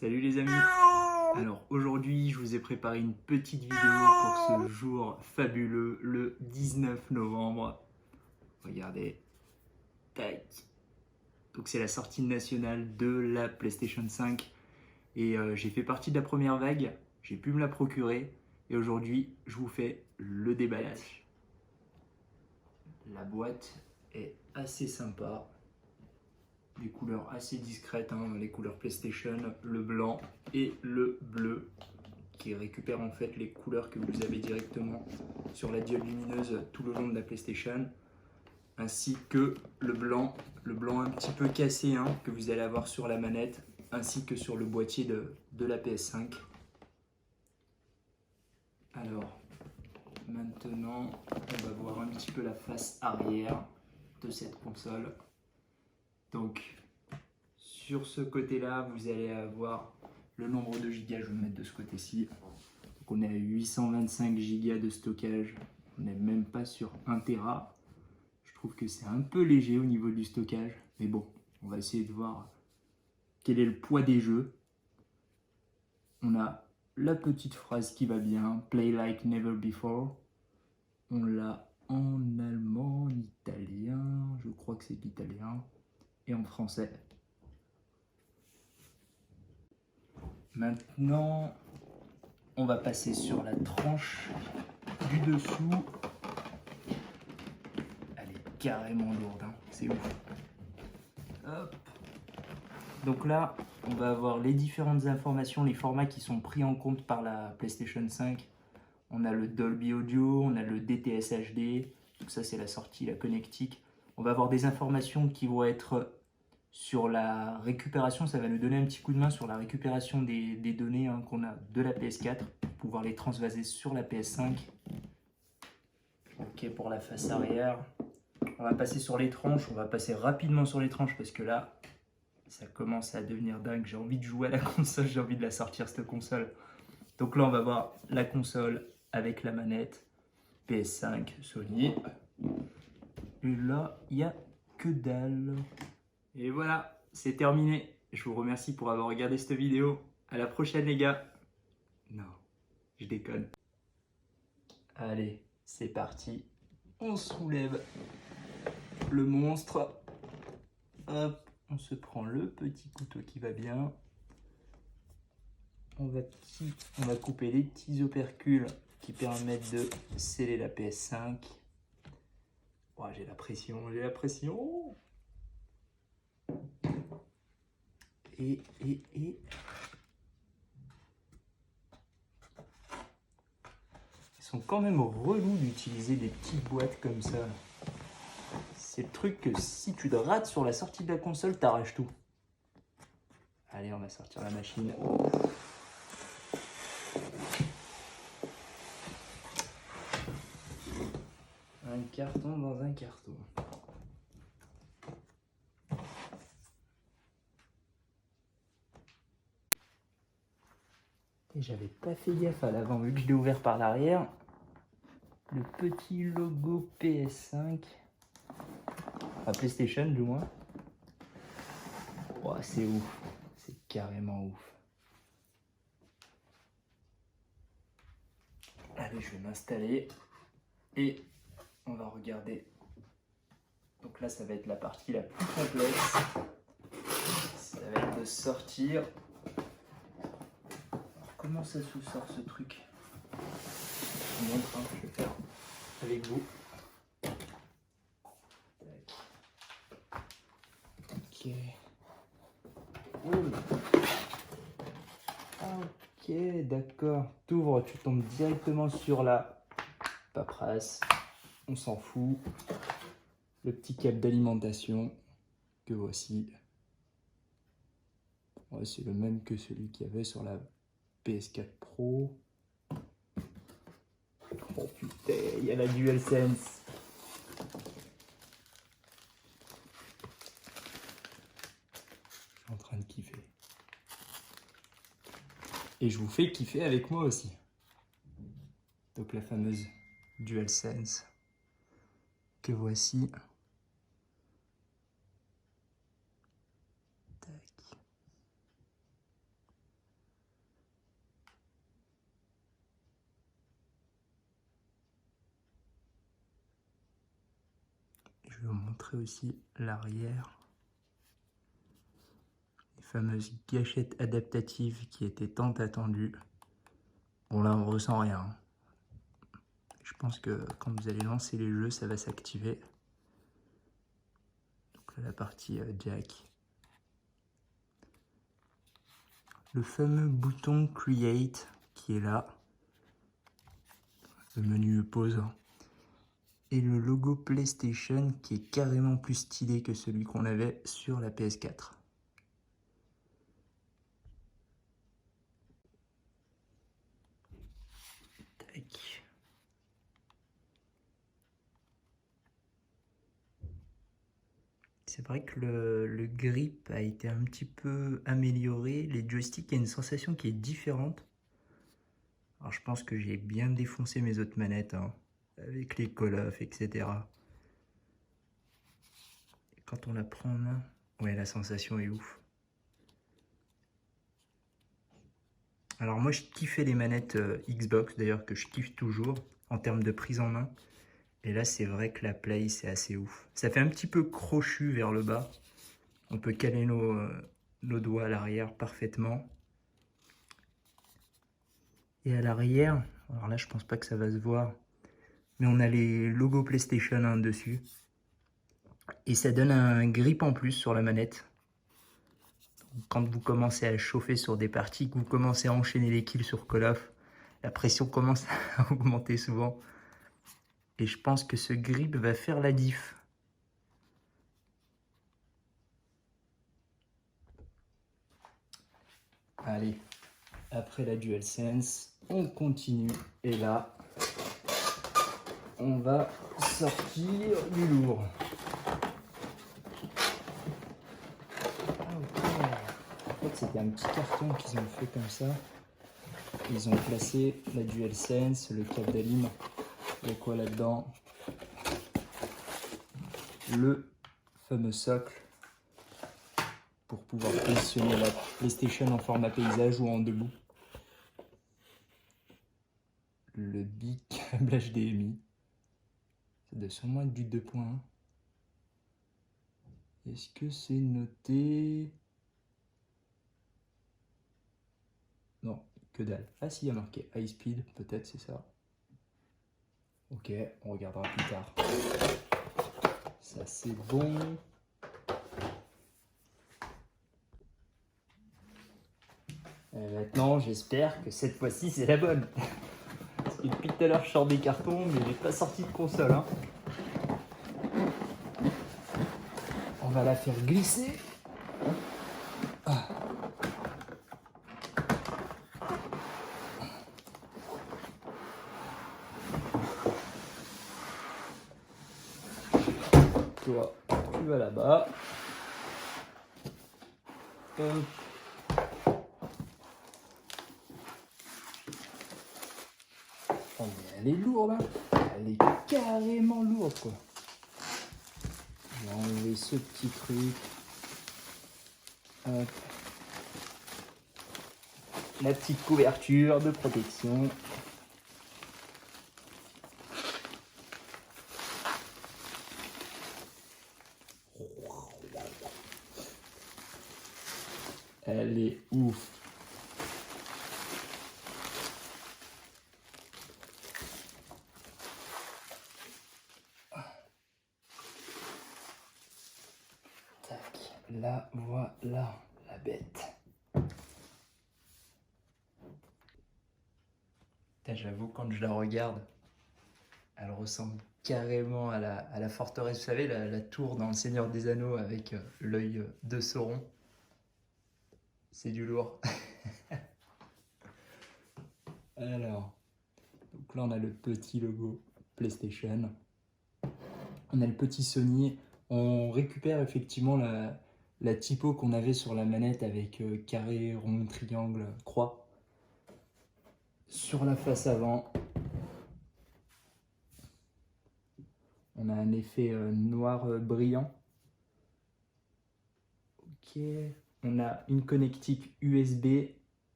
Salut les amis. Alors aujourd'hui je vous ai préparé une petite vidéo pour ce jour fabuleux, le 19 novembre. Regardez, tac. Donc c'est la sortie nationale de la PlayStation 5 et j'ai fait partie de la première vague, j'ai pu me la procurer et aujourd'hui je vous fais le déballage. La boîte est assez sympa. Des couleurs assez discrètes, hein, les couleurs PlayStation, le blanc et le bleu, qui récupèrent en fait les couleurs que vous avez directement sur la diode lumineuse tout le long de la PlayStation, ainsi que le blanc un petit peu cassé, hein, que vous allez avoir sur la manette, ainsi que sur le boîtier de la PS5. Alors, maintenant, on va voir un petit peu la face arrière de cette console. Donc, sur ce côté-là, vous allez avoir le nombre de gigas, je vais me mettre de ce côté-ci. Donc on est à 825 gigas de stockage, on n'est même pas sur 1 Tera. Je trouve que c'est un peu léger au niveau du stockage, mais bon, on va essayer de voir quel est le poids des jeux. On a la petite phrase qui va bien, Play like never before. On l'a en allemand, en italien, je crois que c'est l'italien, et en français. Maintenant, on va passer sur la tranche du dessous. Elle est carrément lourde, hein, c'est ouf. Hop. Donc là, on va avoir les différentes informations, les formats qui sont pris en compte par la PlayStation 5. On a le Dolby Audio, on a le DTS HD, donc ça c'est la sortie, la connectique. On va avoir des informations qui vont être sur la récupération, ça va nous donner un petit coup de main sur la récupération des données, hein, qu'on a de la PS4, pour pouvoir les transvaser sur la PS5. Ok, pour la face arrière. On va passer sur les tranches, on va passer rapidement sur les tranches parce que là, ça commence à devenir dingue. J'ai envie de jouer à la console, j'ai envie de la sortir cette console. Donc là, on va voir la console avec la manette PS5 Sony. Et là, il n'y a que dalle. Et voilà, c'est terminé. Je vous remercie pour avoir regardé cette vidéo. À la prochaine les gars. Non, je déconne. Allez, c'est parti. On soulève le monstre. Hop, on se prend le petit couteau qui va bien. On va couper les petits opercules qui permettent de sceller la PS5. Oh, j'ai la pression, j'ai la pression. Et. Ils sont quand même relous d'utiliser des petites boîtes comme ça. C'est le truc que si tu te rates sur la sortie de la console, t'arraches tout. Allez, on va sortir la machine. Un carton dans un carton. Et j'avais pas fait gaffe à l'avant, vu que je l'ai ouvert par l'arrière. Le petit logo PS5. Enfin, PlayStation du moins. Oh, c'est ouf. C'est carrément ouf. Allez, je vais m'installer. Et on va regarder. Donc là, ça va être la partie la plus complexe. Ça va être de sortir. Alors, comment ça se sort ce truc? Je vous montre, hein, je vais faire avec vous. Ok. Ok, d'accord. T'ouvres, tu tombes directement sur la paperasse. On s'en fout. Le petit câble d'alimentation que voici. Ouais, c'est le même que celui qu'il y avait sur la PS4 Pro. Oh putain, il y a la DualSense. Je suis en train de kiffer. Et je vous fais kiffer avec moi aussi. Donc la fameuse DualSense que voici. Tac. vais vous montrer aussi l'arrière. Les fameuses gâchettes adaptatives qui étaient tant attendues. Bon là on ressent rien. Je pense que quand vous allez lancer les jeux, ça va s'activer. Donc là, la partie jack. Le fameux bouton Create qui est là. Le menu pause. Et le logo PlayStation qui est carrément plus stylé que celui qu'on avait sur la PS4. Tac. C'est vrai que le grip a été un petit peu amélioré. Les joysticks, il y a une sensation qui est différente. Alors je pense que j'ai bien défoncé mes autres manettes, hein, avec les Call of, etc. Et quand on la prend en main, ouais, la sensation est ouf. Alors moi je kiffais les manettes Xbox, d'ailleurs que je kiffe toujours, en termes de prise en main. Et là c'est vrai que la Play c'est assez ouf. Ça fait un petit peu crochu vers le bas. On peut caler nos doigts à l'arrière parfaitement. Et à l'arrière, alors là je pense pas que ça va se voir, mais on a les logos PlayStation 1 dessus. Et ça donne un grip en plus sur la manette. Quand vous commencez à chauffer sur des parties, que vous commencez à enchaîner les kills sur Call of, la pression commence à augmenter souvent. Et je pense que ce grip va faire la diff. Allez, après la DualSense, on continue. Et là, on va sortir du lourd. En fait, c'était un petit carton qu'ils ont fait comme ça. Ils ont placé la DualSense, le câble d'Alim, il y a quoi là-dedans? Le fameux socle pour pouvoir positionner la PlayStation en format paysage ou en debout. Le big câble HDMI. Ça doit sûrement être du 2.1. Est-ce que c'est noté? Non, que dalle. Ah si, il y a marqué High Speed, peut-être c'est ça. Ok, on regardera plus tard. Ça c'est bon. Et maintenant, j'espère que cette fois-ci c'est la bonne. Parce que depuis tout à l'heure, je sors des cartons, mais j'ai pas sorti de console. Hein. On va la faire glisser. Ah. Toi, tu vas là-bas. Oh, mais elle est lourde, hein. Elle est carrément lourde, quoi. Je vais enlever ce petit truc. Hop. La petite couverture de protection. Elle est ouf. Tac, là, voilà la bête. J'avoue, quand je la regarde, elle ressemble carrément à la forteresse, vous savez, la tour dans Le Seigneur des Anneaux avec l'œil de Sauron. C'est du lourd. Alors, donc là on a le petit logo PlayStation. On a le petit Sony. On récupère effectivement la typo qu'on avait sur la manette avec carré, rond, triangle, croix. Sur la face avant, on a un effet noir brillant. Ok. On a une connectique USB,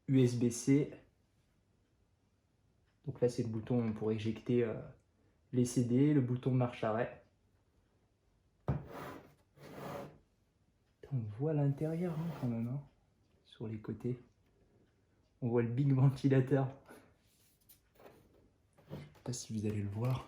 USB-C. Donc là, c'est le bouton pour éjecter les CD, le bouton marche arrêt. On voit l'intérieur quand même, hein, sur les côtés. On voit le big ventilateur. Je sais pas si vous allez le voir.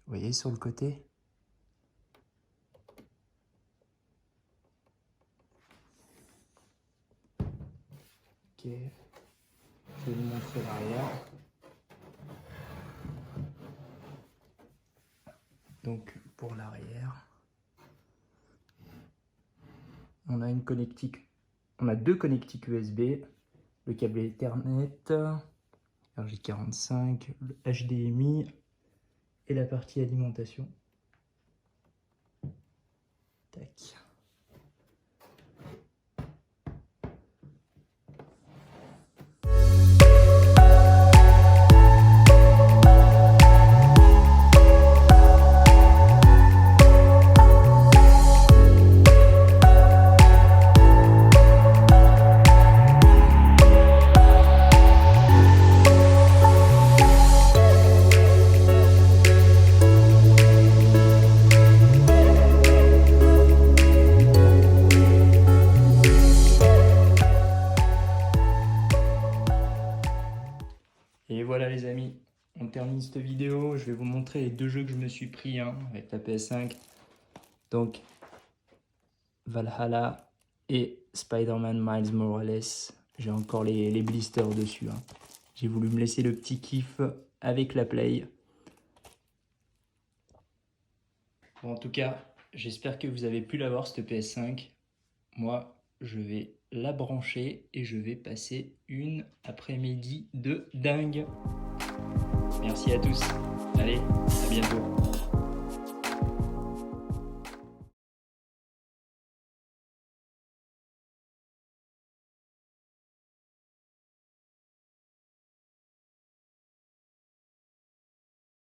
Vous voyez sur le côté? Ok. Je vais vous montrer l'arrière. Donc pour l'arrière, on a une connectique. On a deux connectiques USB, le câble Ethernet, RJ45, le HDMI et la partie alimentation. Tac. Et voilà les amis, on termine cette vidéo. Je vais vous montrer les deux jeux que je me suis pris avec la PS5. Donc Valhalla et Spider-Man Miles Morales. J'ai encore les blisters dessus. J'ai voulu me laisser le petit kiff avec la Play. Bon, en tout cas, j'espère que vous avez pu l'avoir cette PS5. Moi, je vais la brancher et je vais passer une après-midi de dingue. Merci à tous. Allez, à bientôt.